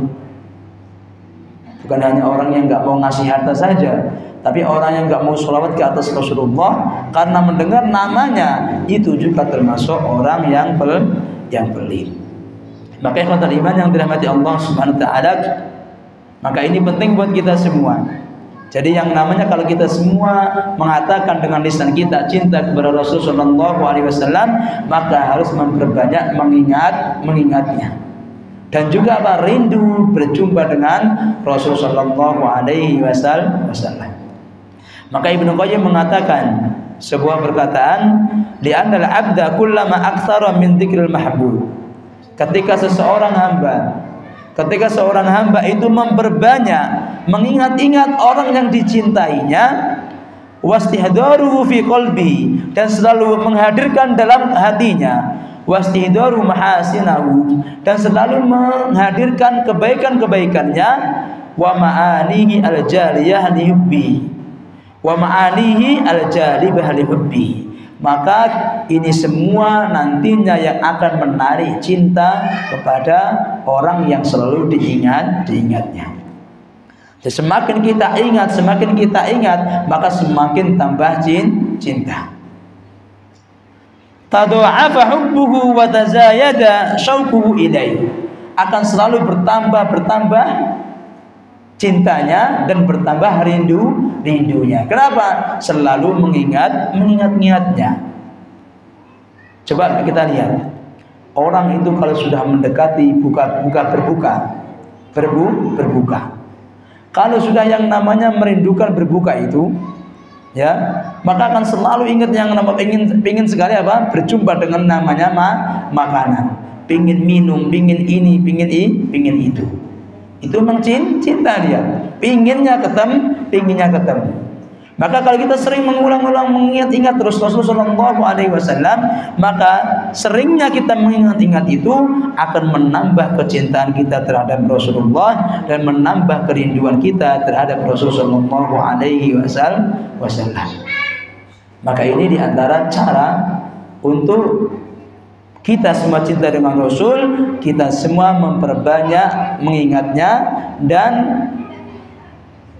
Bukan hanya orang yang nggak mau ngasih harta saja, tapi orang yang nggak mau sholawat ke atas Rasulullah karena mendengar namanya, itu juga termasuk orang yang pelit. Maka ikhwatul iman yang dirahmati Allah Subhanahu wa taala, maka ini penting buat kita semua. Jadi yang namanya kalau kita semua mengatakan dengan lisan kita cinta kepada Rasul sallallahu alaihi wasallam, maka harus memperbanyak mengingatnya. Dan juga apa? Rindu berjumpa dengan Rasul sallallahu alaihi wasallam. Maka Ibnu Qayyim mengatakan sebuah perkataan, li'annal 'abda kullama aktsara min dzikril mahbub. Ketika seorang hamba itu memperbanyak mengingat-ingat orang yang dicintainya, wastihdaruhu fi qalbi, dan selalu menghadirkan dalam hatinya, wastihdaru mahasinahu, dan selalu menghadirkan kebaikan-kebaikannya, wa ma'anihi al-jaliyah li hubbi, wa ma'anihi al-jalibah li hubbi, maka ini semua nantinya yang akan menarik cinta kepada orang yang selalu diingatnya. Dan semakin kita ingat, maka semakin tambah cinta. Tadha'afa hubbuhu wa tazayada syauquhu ilaihi, akan selalu bertambah cintanya dan bertambah rindunya. Kenapa? Selalu mengingat-ingatnya. Coba kita lihat, orang itu kalau sudah mendekati berbuka, kalau sudah yang namanya merindukan berbuka itu, ya, maka akan selalu ingat yang nama pingin sekali apa? Berjumpa dengan namanya makanan, pingin minum, pingin ini, pingin itu. Itu memang cinta dia, pinginnya ketemu. Maka kalau kita sering mengulang-ulang mengingat-ingat terus Rasulullah SAW, maka seringnya kita mengingat-ingat itu akan menambah kecintaan kita terhadap Rasulullah dan menambah kerinduan kita terhadap Rasulullah SAW. Maka ini diantara cara untuk kita semua cinta dengan Rasul, kita semua memperbanyak mengingatnya dan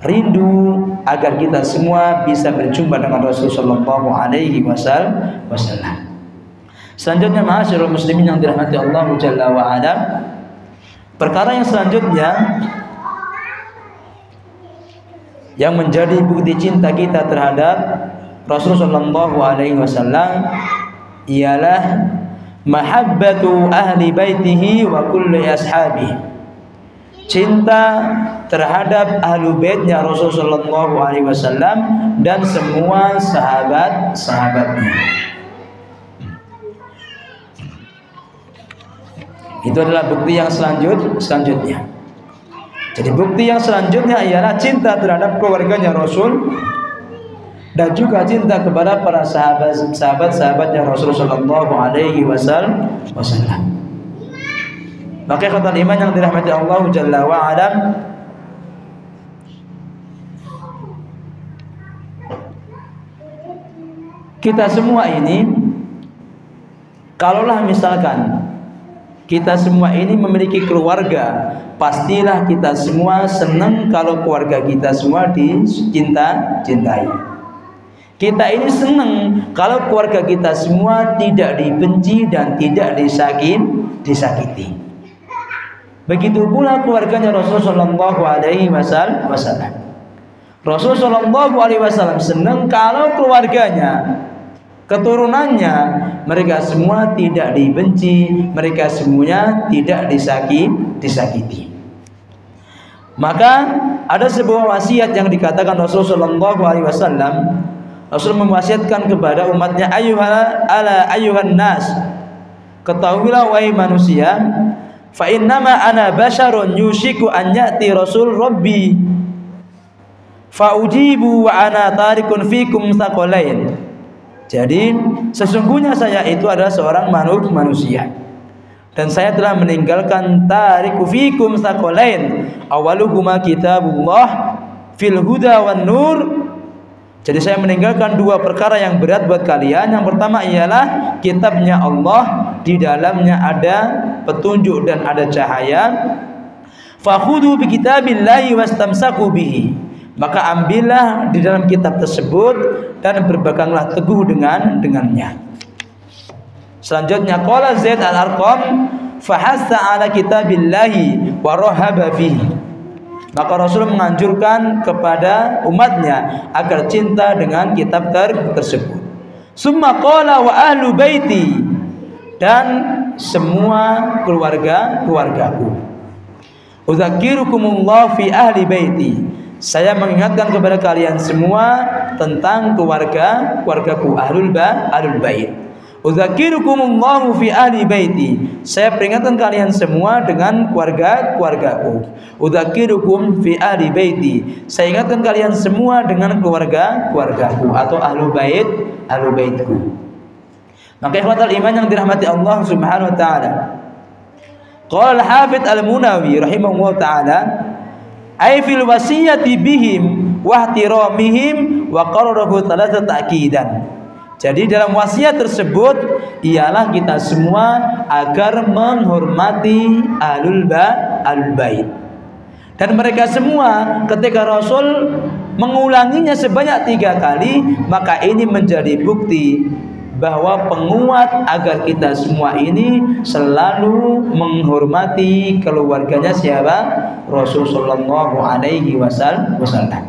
rindu agar kita semua bisa berjumpa dengan Rasulullah sallallahu alaihi wasallam. Selanjutnya ma'asyiral muslimin yang dirahmati Allah Jalla wa ala, perkara yang selanjutnya yang menjadi bukti cinta kita terhadap Rasulullah sallallahu alaihi wasallam ialah mahabbatu ahli baitihi wa kulli ashabihi. Cinta terhadap ahlu baitnya Rasulullah sallallahu alaihi wasallam dan semua sahabat-sahabatnya. Itu adalah bukti yang selanjutnya. Jadi bukti yang selanjutnya ialah cinta terhadap keluarganya Rasul dan juga cinta kepada para sahabat-sahabatnya Rasulullah sallallahu alaihi wasallam. Maka kata iman yang dirahmati Allah Jalla wa ala, kita semua ini, kalaulah misalkan kita semua ini memiliki keluarga, pastilah kita semua senang kalau keluarga kita semua cintai. Kita ini senang kalau keluarga kita semua tidak dibenci dan tidak disakiti. Begitu pula keluarganya Rasulullah sallallahu alaihi wasallam. Rasulullah sallallahu alaihi wasallam senang kalau keluarganya, keturunannya, mereka semua tidak dibenci, mereka semuanya tidak disakiti. Maka ada sebuah wasiat yang dikatakan Rasulullah sallallahu alaihi wasallam. Rasul mewasiatkan kepada umatnya, ayyuhan nas, ketahuilah wahai manusia, fa innama ana basyarun yushiku an ya'ti rasul rabbi fa ujibu wa ana tarikun fikum tsaqalain. Jadi sesungguhnya saya itu adalah seorang manusia dan saya telah meninggalkan tariku fikum tsaqalain, awaluhuma kitabullah fil huda wan nur. Jadi saya meninggalkan dua perkara yang berat buat kalian. Yang pertama ialah kitabnya Allah, di dalamnya ada petunjuk dan ada cahaya. Fakhudu bi kitabillahi wastamsaku bihi. Maka ambillah di dalam kitab tersebut dan berpeganglah teguh dengannya. Selanjutnya qala Zaid al-Arqam fahassa ala kitabillahi wa rahaba fihi. Maka Rasul menganjurkan kepada umatnya agar cinta dengan kitab tersebut. Summa qala wa ahlu baiti, dan semua keluargaku. Udzakirukumullah fi ahli baiti. Saya mengingatkan kepada kalian semua tentang keluargaku ahlul bait. Udzakirukumullahu fi ahli baiti. Saya peringatkan kalian semua dengan keluargaku. Udzakirukum fi ahli baiti. Saya ingatkan kalian semua dengan keluargaku atau ahlul baitku. Maka ikhwatal iman yang dirahmati Allah Subhanahu wa taala. Qala al-Hafidz Al-Munawi rahimahullah taala, ay fil wasiyati bihim wa ihtiramihim wa qararahu thalatha ta'kidan. Jadi dalam wasiat tersebut ialah kita semua agar menghormati ahlul bait. Dan mereka semua ketika Rasul mengulanginya sebanyak 3 kali, maka ini menjadi bukti bahwa penguat agar kita semua ini selalu menghormati keluarganya siapa? Rasulullah sallallahu alaihi wasallam.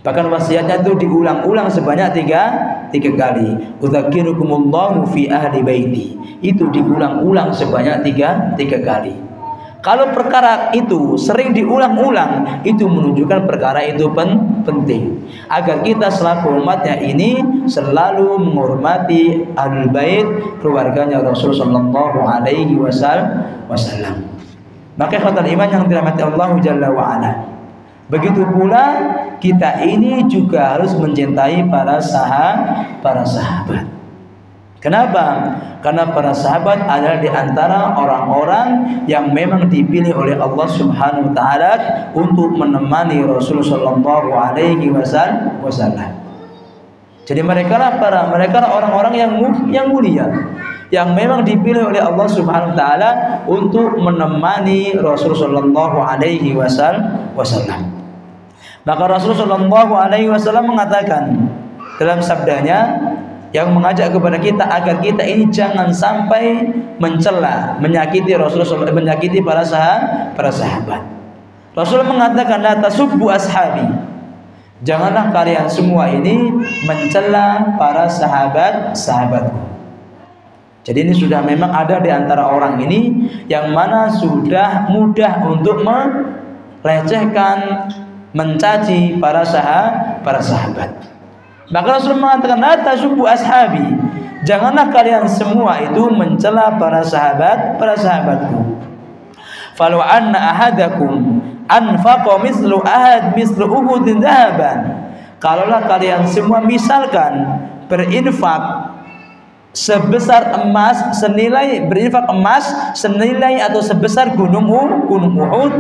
Bahkan wasiatnya itu diulang-ulang sebanyak 3 kali. Udzakirukumullahu fi ahli baiti. Itu diulang-ulang sebanyak 3 kali. Kalau perkara itu sering diulang-ulang, itu menunjukkan perkara itu penting. Agar kita selaku umatnya ini selalu menghormati ahlul bait, keluarganya Rasul sallallahu alaihi wasallam. Maka khawatir iman yang dirahmati Allah Jalla wa ala. Begitu pula kita ini juga harus mencintai para sahabat. Kenapa? Karena para sahabat adalah di antara orang-orang yang memang dipilih oleh Allah Subhanahu wa taala untuk menemani Rasul sallallahu alaihi wasallam. Jadi mereka lah orang-orang yang mulia, yang memang dipilih oleh Allah Subhanahu wa taala untuk menemani Rasul sallallahu alaihi wasallam. Maka Rasulullah SAW mengatakan dalam sabdanya yang mengajak kepada kita agar kita ini jangan sampai mencela, menyakiti Rasulullah, menyakiti para sahabat. Rasul mengatakan, la tasubbu ashabi. Janganlah kalian semua ini mencela para sahabatku. Jadi ini sudah memang ada di antara orang ini yang mana sudah mudah untuk melecehkan, mencaci para sahabat. Maka Rasul mengatakan, la tasubbu ashabi. Janganlah kalian semua itu mencela para sahabatku. Falau anna ahadakum anfaqa mislu uhudin dhahaban. Kalaulah kalian semua misalkan berinfak sebesar emas, berinfak emas senilai atau sebesar gunung Uhud,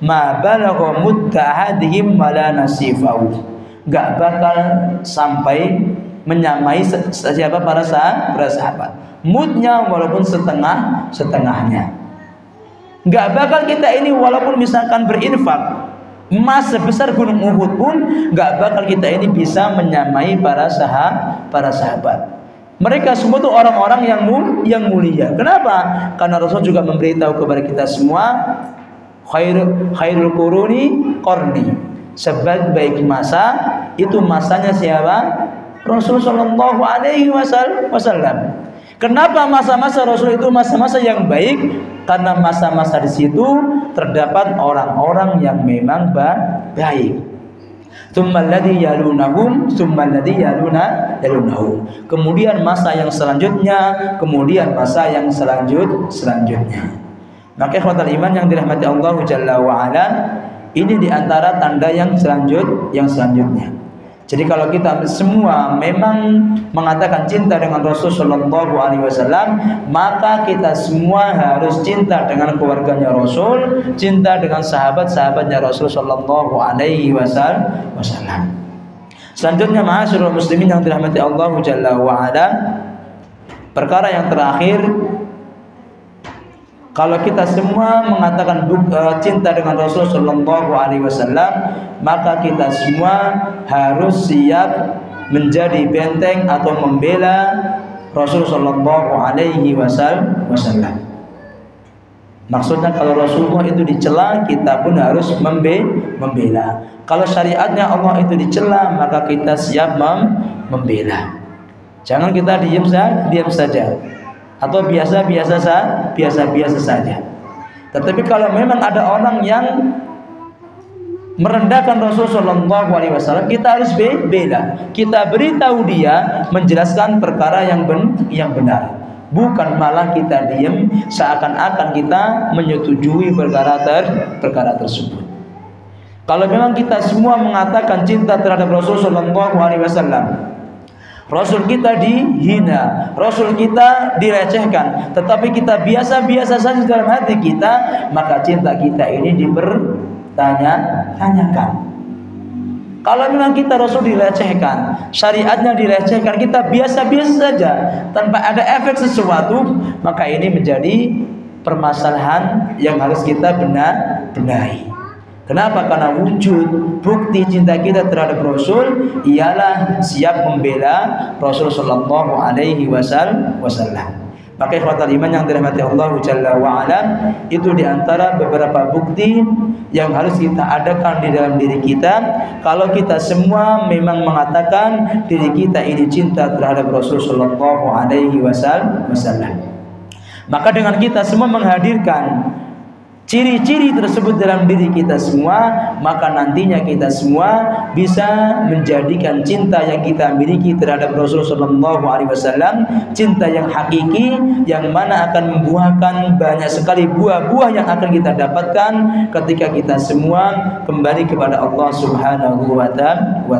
ma balagha mudda ahadihim wala nasifahu. Gak bakal sampai menyamai siapa para sahabat. Mudnya walaupun setengahnya. Gak bakal kita ini walaupun misalkan berinfak emas sebesar gunung Uhud pun gak bakal kita ini bisa menyamai para sahabat. Mereka semua itu orang-orang yang mulia. Kenapa? Karena Rasul juga memberitahu kepada kita semua, khairul quruni qarni. Sebaik-baik masa itu masanya siapa? Rasulullah Shallallahu Alaihi Wasallam. Kenapa masa-masa Rasul itu masa-masa yang baik? Karena masa-masa di situ terdapat orang-orang yang memang baik. Tsummalladzi yalunahum, tsummalladzi yalunahum. Kemudian masa yang selanjutnya, kemudian masa yang selanjutnya. Maka ikhwatal iman yang dirahmati Allah Jalla wa Ala, ini diantara tanda yang selanjutnya. Jadi kalau kita semua memang mengatakan cinta dengan Rasul Shallallahu Alaihi Wasallam, maka kita semua harus cinta dengan keluarganya Rasul, cinta dengan sahabat-sahabatnya Rasul Shallallahu Alaihi Wasallam. Selanjutnya, ma'asyiral muslimin yang dirahmati Allah Jalla wa Ala, perkara yang terakhir, kalau kita semua mengatakan cinta dengan Rasul Shallallahu Alaihi Wasallam, maka kita semua harus siap menjadi benteng atau membela Rasul Shallallahu Alaihi Wasallam. Maksudnya kalau Rasulullah itu dicela, kita pun harus membela. Kalau syariatnya Allah itu dicela, maka kita siap membela. Jangan kita diam saja. Atau biasa-biasa saja. Tetapi kalau memang ada orang yang merendahkan Rasul Shallallahu Alaihi Wasallam, kita harus bela. Kita beritahu dia, menjelaskan perkara yang benar. Bukan malah kita diam seakan-akan kita menyetujui perkara tersebut. Kalau memang kita semua mengatakan cinta terhadap Rasul Shallallahu Alaihi Wasallam, Rasul kita dihina, Rasul kita dilecehkan, tetapi kita biasa-biasa saja dalam hati kita, maka cinta kita ini dipertanyakan. Kalau memang kita Rasul dilecehkan, syariatnya dilecehkan, kita biasa-biasa saja tanpa ada efek sesuatu, maka ini menjadi permasalahan yang harus kita benahi. Kenapa? Karena wujud bukti cinta kita terhadap Rasul ialah siap membela Rasul Sallallahu Alaihi Wasallam. Maka ikhwatal iman yang dirahmati Allah Jalla wa Ala, itu diantara beberapa bukti yang harus kita adakan di dalam diri kita. Kalau kita semua memang mengatakan diri kita ini cinta terhadap Rasul Sallallahu Alaihi Wasallam, maka dengan kita semua menghadirkan ciri-ciri tersebut dalam diri kita semua, maka nantinya kita semua bisa menjadikan cinta yang kita miliki terhadap Rasulullah SAW cinta yang hakiki, yang mana akan membuahkan banyak sekali buah-buah yang akan kita dapatkan ketika kita semua kembali kepada Allah Subhanahu wa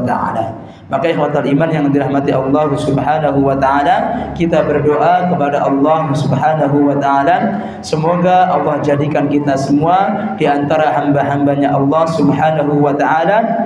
Ta'ala. Maka ikhwatal iman yang dirahmati Allah Subhanahu wa Ta'ala, kita berdoa kepada Allah Subhanahu wa Ta'ala, semoga Allah jadikan kita semua di antara hamba-hambanya Allah Subhanahu wa Ta'ala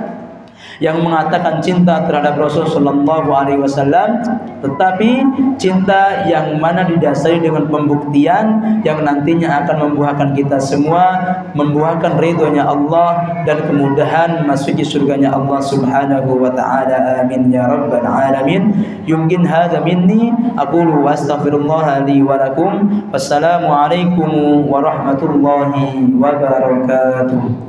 yang mengatakan cinta terhadap Rasul sallallahu alaihi wasallam, tetapi cinta yang mana didasari dengan pembuktian yang nantinya akan membuahkan kita semua, membuahkan ridhonya Allah dan kemudahan masuki surganya Allah subhanahu wa ta'ala. Amin ya rabbal alamin. Yumkin hadza minni aqulu wa astaghfirullah li wa lakum. Wassalamu alaikum warahmatullahi wabarakatuh.